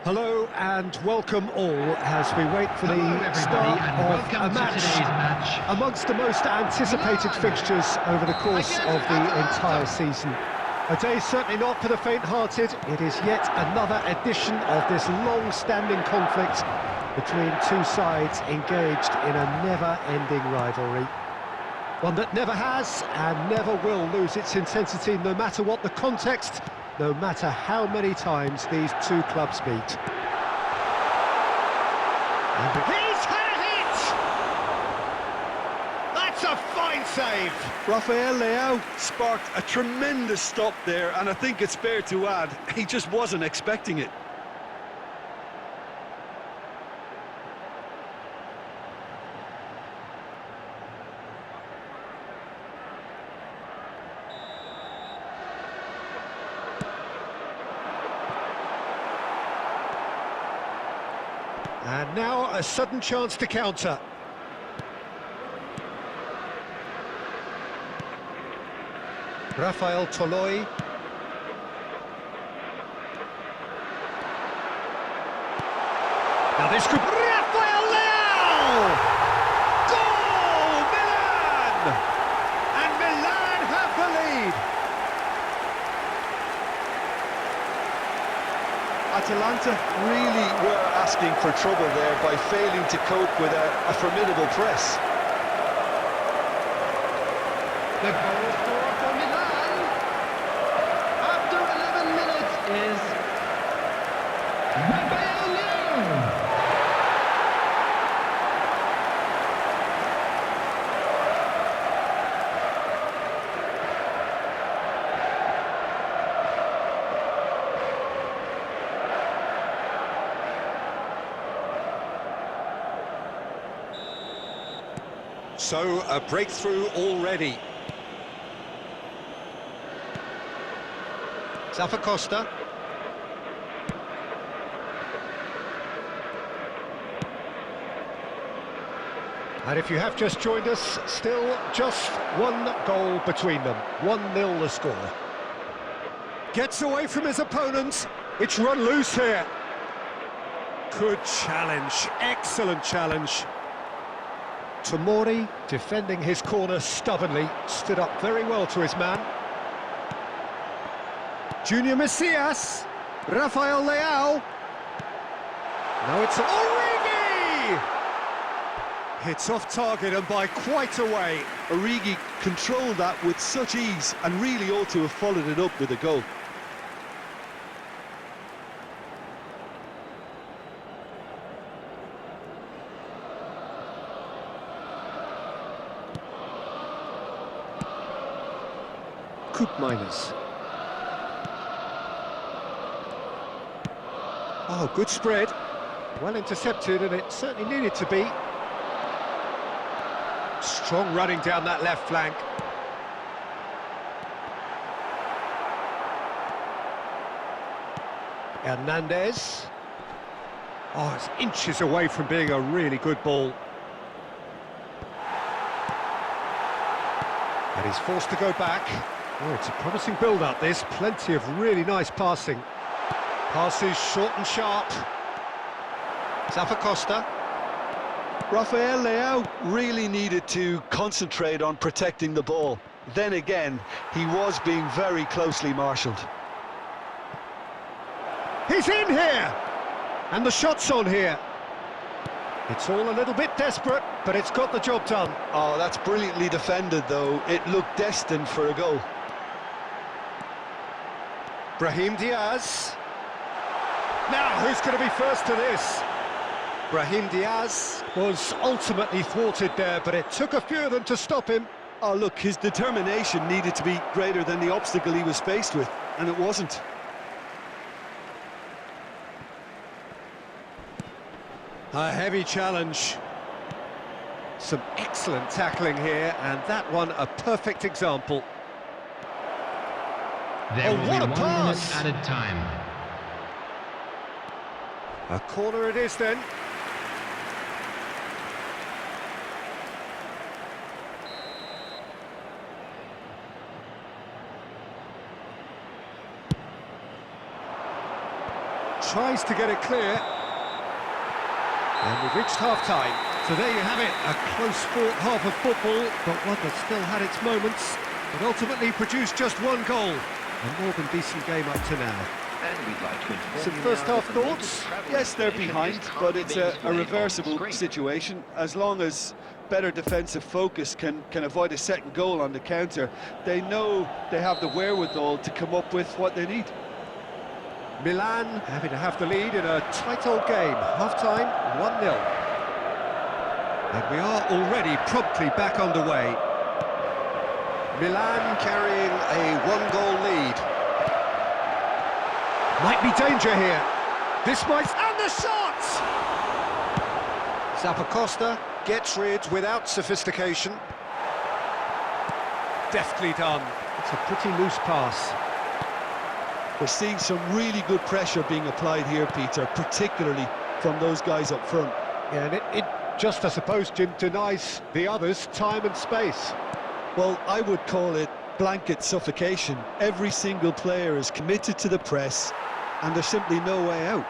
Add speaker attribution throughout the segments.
Speaker 1: Hello and welcome all as we wait for the start of a match amongst the most anticipated fixtures over the course of the entire season. A day certainly not for the faint-hearted. It is yet another edition of this long-standing conflict between two sides engaged in a never-ending rivalry. One that never has and never will lose its intensity, no matter what the context, no matter how many times these two clubs meet. And he's had a hit! That's a fine save!
Speaker 2: Rafael Leao sparked a tremendous stop there, and I think it's fair to add, he just wasn't expecting it.
Speaker 1: And now a sudden chance to counter. Rafael Toloi. Now this could... Rafael Leao! Goal! Milan! And Milan have the lead.
Speaker 2: Atalanta really were asking for trouble there by failing to cope with a formidable press.
Speaker 3: The goal scorer for Milan after 11 minutes is Rafael Leao.
Speaker 1: So, a breakthrough already. Costa. And if you have just joined us, still just one goal between them. 1-0 the score. Gets away from his opponent. It's run loose here. Good challenge. Excellent challenge. Tomori, defending his corner stubbornly, stood up very well to his man. Junior Messias, Rafael Leao. No, it's Origi! Hits off target and by quite a way.
Speaker 2: Origi controlled that with such ease and really ought to have followed it up with a goal.
Speaker 1: Miners. Oh, good spread. Well intercepted, and it certainly needed to be. Strong running down that left flank. Hernandez. Oh, it's inches away from being a really good ball. And he's forced to go back. Oh, it's a promising build-up, this. Plenty of really nice passing. Passes short and sharp. Costa.
Speaker 2: Rafael Leao really needed to concentrate on protecting the ball. Then again, he was being very closely marshalled.
Speaker 1: He's in here! And the shot's on here. It's all a little bit desperate, but it's got the job done.
Speaker 2: Oh, that's brilliantly defended, though. It looked destined for a goal.
Speaker 1: Brahim Diaz. Now, who's going to be first to this? Brahim Diaz was ultimately thwarted there, but it took a few of them to stop him.
Speaker 2: Oh, look, his determination needed to be greater than the obstacle he was faced with, and it wasn't.
Speaker 1: A heavy challenge. Some excellent tackling here, and that one a perfect example.
Speaker 3: There will be 1 minute
Speaker 1: pass.
Speaker 3: added time.
Speaker 1: A corner it is then. tries to get it clear. And we've reached half-time. So there you have it, a close-fought half of football, but one that still had its moments, but ultimately produced just one goal. A more than decent game up to now. Some first-half thoughts?
Speaker 2: Yes, they're behind, but it's a reversible situation. As long as better defensive focus can avoid a second goal on the counter, they know they have the wherewithal to come up with what they need.
Speaker 1: Milan having to have the lead in a tight old game. Half-time, 1-0. And we are already promptly back underway. Milan carrying a one-goal lead. Might be danger here. This might... And the shot! Zappacosta gets rid without sophistication. Deftly done. It's a pretty loose pass.
Speaker 2: We're seeing some really good pressure being applied here, Peter, particularly from those guys up front.
Speaker 1: Yeah, and it just, I suppose, Jim, denies the others time and space.
Speaker 2: Well, I would call it blanket suffocation. Every single player is committed to the press, and there's simply no way out.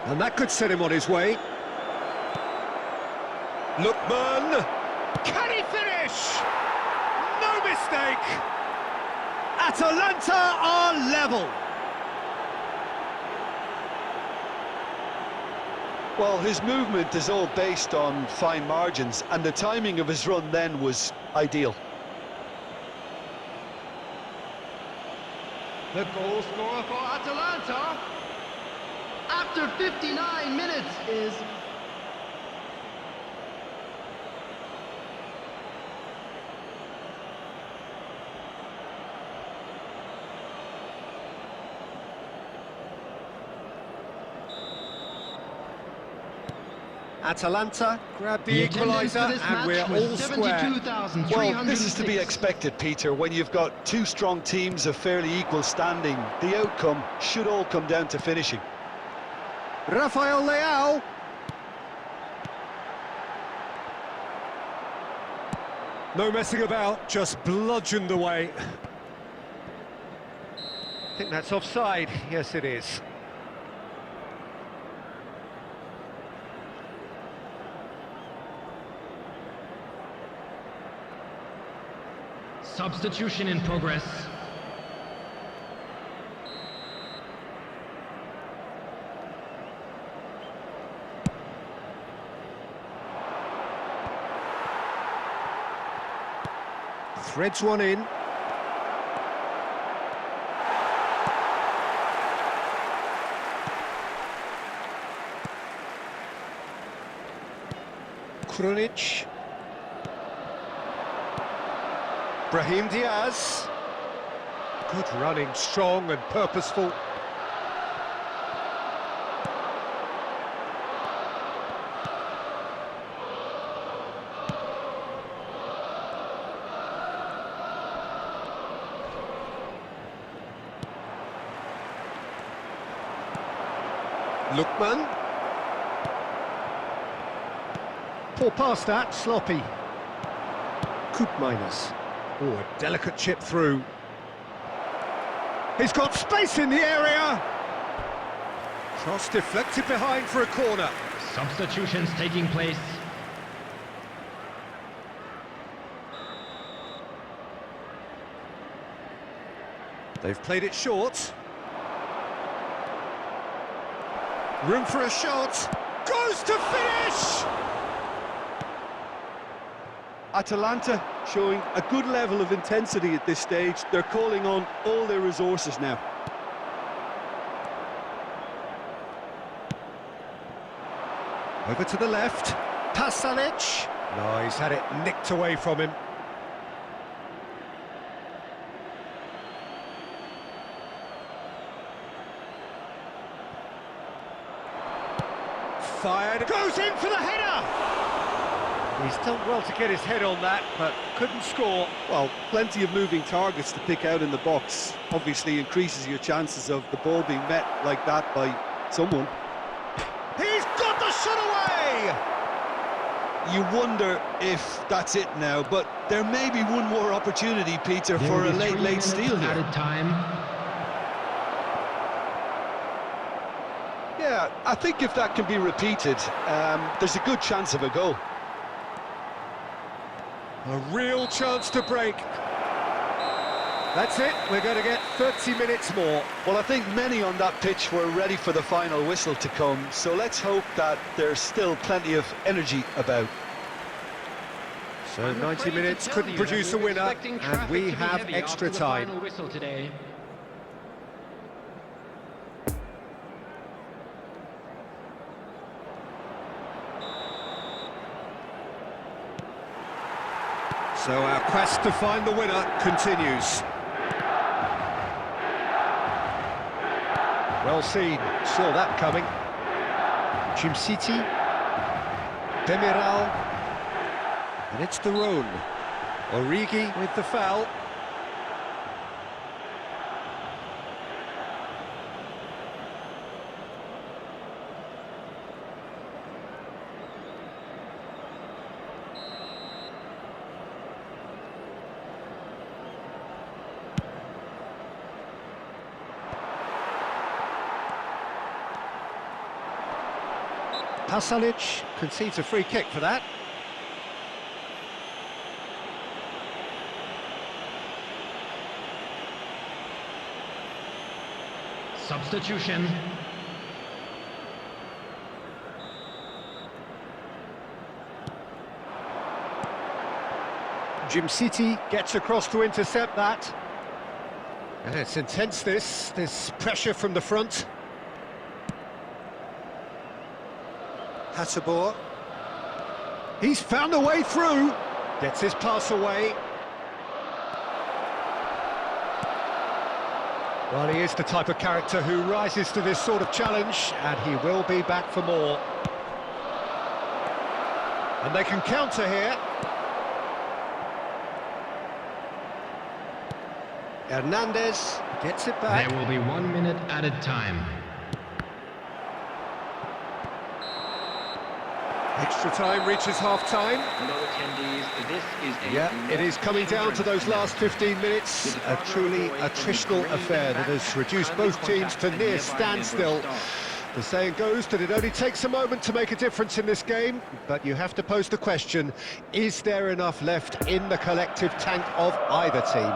Speaker 1: And that could set him on his way. Lookman! Can he finish? No mistake! Atalanta are level.
Speaker 2: Well, his movement is all based on fine margins, and the timing of his run then was ideal.
Speaker 3: The goal scorer for Atalanta after 59 minutes is...
Speaker 1: Atalanta grab the equaliser, and we're all square.
Speaker 2: Well, this is to be expected, Peter. When you've got two strong teams of fairly equal standing, the outcome should all come down to finishing.
Speaker 1: Rafael Leao. No messing about, just bludgeoned away. I think that's offside. Yes, it is.
Speaker 3: Substitution in progress.
Speaker 1: Threads one in. Krunic. Brahim Diaz. Good running, strong and purposeful. Lookman. Poor pass that, sloppy. Koopmeiners. Oh, a delicate chip through. He's got space in the area. Cross deflected behind for a corner.
Speaker 3: Substitutions taking place.
Speaker 1: They've played it short. Room for a shot. Goes to finish!
Speaker 2: Atalanta showing a good level of intensity at this stage. They're calling on all their resources now.
Speaker 1: Over to the left. Pasalic. No, he's had it nicked away from him. Fired. Goes in for the header! He's done well to get his head on that, but couldn't score.
Speaker 2: Well, plenty of moving targets to pick out in the box. Obviously increases your chances of the ball being met like that by someone.
Speaker 1: He's got the shot away!
Speaker 2: You wonder if that's it now, but there may be one more opportunity, Peter, for a late steal here.
Speaker 3: Added time.
Speaker 2: Yeah, I think if that can be repeated, there's a good chance of a goal.
Speaker 1: A real chance to break. That's it, we're going to get 30 minutes more.
Speaker 2: Well, I think many on that pitch were ready for the final whistle to come, so let's hope that there's still plenty of energy about.
Speaker 1: So 90 minutes couldn't produce a winner, and we have extra time. So our quest to find the winner continues. Well seen, saw that coming. City, Demiral, and it's Teruss. Origi with the foul. Pasalic concedes a free kick for that.
Speaker 3: Substitution.
Speaker 1: City gets across to intercept that. And it's intense, this pressure from the front. Wadidaww. He's found a way through. Gets his pass away. Well, he is the type of character who rises to this sort of challenge, and he will be back for more. And they can counter here. Hernandez gets it back.
Speaker 3: There will be 1 minute added time.
Speaker 1: Extra time reaches half-time. Yeah, it is coming down to those last 15 minutes. A truly attritional affair that has reduced both teams to near standstill. The saying goes that it only takes a moment to make a difference in this game, but you have to pose the question, is there enough left in the collective tank of either team?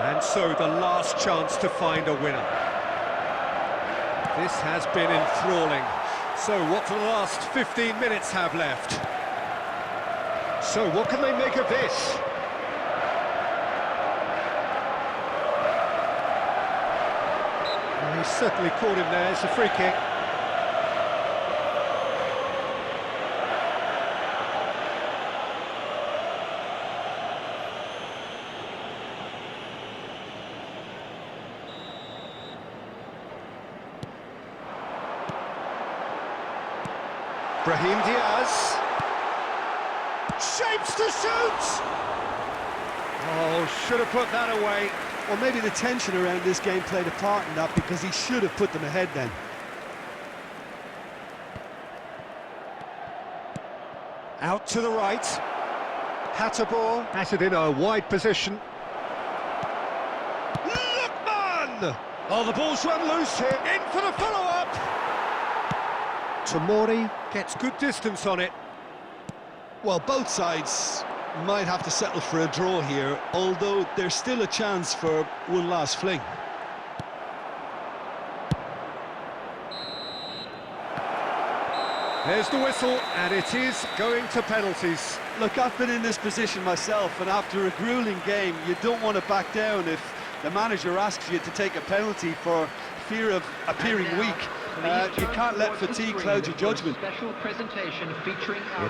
Speaker 1: And so the last chance to find a winner. This has been enthralling. So what do the last 15 minutes have left? So what can they make of this? Well, he certainly caught him there. It's a free kick. Brahim Diaz shapes to shoot. Oh, should have put that away.
Speaker 2: Well, maybe the tension around this game played a part in that, because he should have put them ahead then.
Speaker 1: Out to the right. Wadidaww has it in a wide position. Lookman! Oh, the ball's run loose here. In for the follow-up. Tomori gets good distance on it.
Speaker 2: Well, both sides might have to settle for a draw here, although there's still a chance for one last fling.
Speaker 1: There's the whistle, and it is going to penalties.
Speaker 2: Look, I've been in this position myself, and after a grueling game, you don't want to back down if the manager asks you to take a penalty for fear of appearing weak. You can't let fatigue cloud your judgment.
Speaker 1: It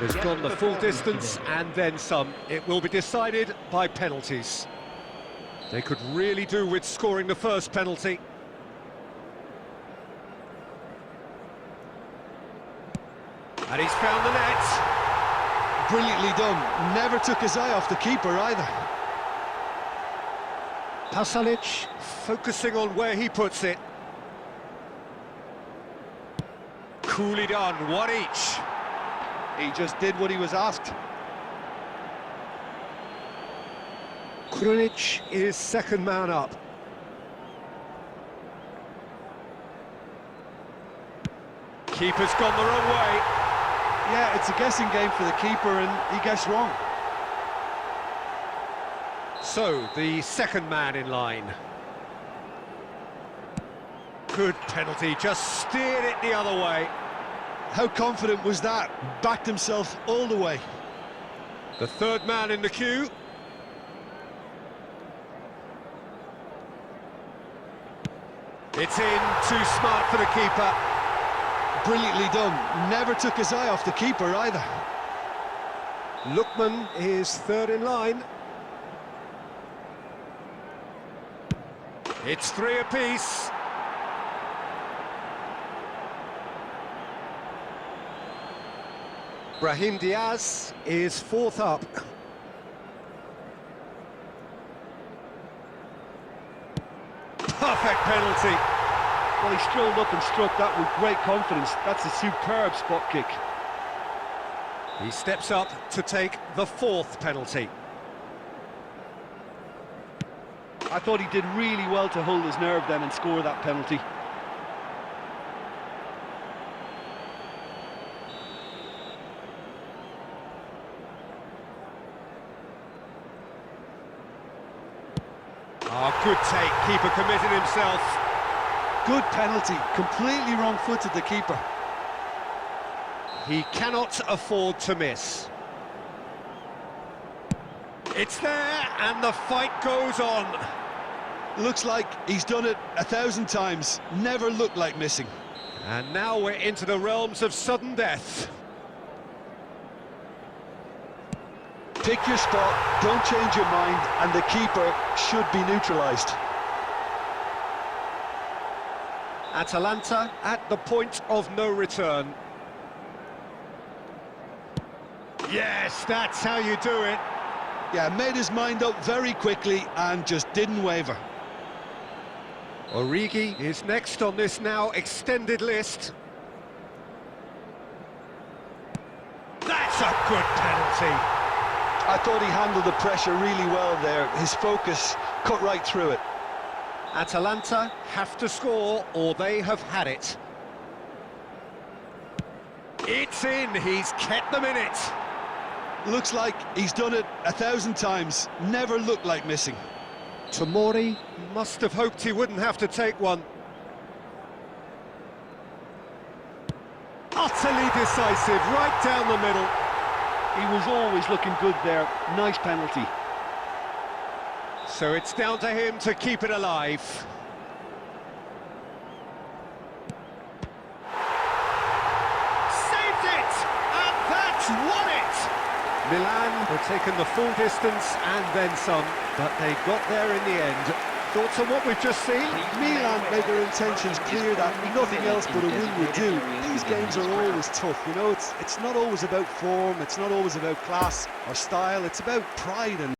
Speaker 1: has gone the full distance and then some. It will be decided by penalties. They could really do with scoring the first penalty. And he's found the net.
Speaker 2: Brilliantly done. Never took his eye off the keeper either.
Speaker 1: Pasalic focusing on where he puts it. Coolly done, one each.
Speaker 2: He just did what he was asked.
Speaker 1: Krunic is second man up. Keeper's gone the wrong way.
Speaker 2: Yeah, it's a guessing game for the keeper, and he guessed wrong.
Speaker 1: So, the second man in line. Good penalty, just steered it the other way.
Speaker 2: How confident was that? Backed himself all the way.
Speaker 1: The third man in the queue. It's in, too smart for the keeper.
Speaker 2: Brilliantly done. Never took his eye off the keeper either.
Speaker 1: Lookman is third in line. It's 3 apiece. Brahim Diaz is fourth up. Perfect penalty.
Speaker 2: Well, he strolled up and struck that with great confidence. That's a superb spot kick.
Speaker 1: He steps up to take the fourth penalty.
Speaker 2: I thought he did really well to hold his nerve then and score that penalty.
Speaker 1: Oh, good take. Keeper committed himself.
Speaker 2: Good penalty. Completely wrong-footed, the keeper.
Speaker 1: He cannot afford to miss. It's there, and the fight goes on.
Speaker 2: Looks like he's done it 1,000 times. Never looked like missing.
Speaker 1: And now we're into the realms of sudden death.
Speaker 2: Pick your spot, don't change your mind, and the keeper should be neutralised.
Speaker 1: Atalanta at the point of no return. Yes, that's how you do it.
Speaker 2: Yeah, made his mind up very quickly and just didn't waver.
Speaker 1: Origi is next on this now extended list. That's a good penalty.
Speaker 2: I thought he handled the pressure really well there. His focus cut right through it.
Speaker 1: Atalanta have to score or they have had it. It's in, he's kept them in it.
Speaker 2: Looks like he's done it 1,000 times. Never looked like missing.
Speaker 1: Tomori must have hoped he wouldn't have to take one. Utterly decisive, right down the middle.
Speaker 2: He was always looking good there. Nice penalty.
Speaker 1: So it's down to him to keep it alive. Saved it! And that's won it! Milan have taken the full distance and then some, but they got there in the end. Thoughts on what we've just seen?
Speaker 2: Milan made their intentions clear that nothing else but a win would do. These games are always tough, you know, it's not always about form, it's not always about class or style, it's about pride and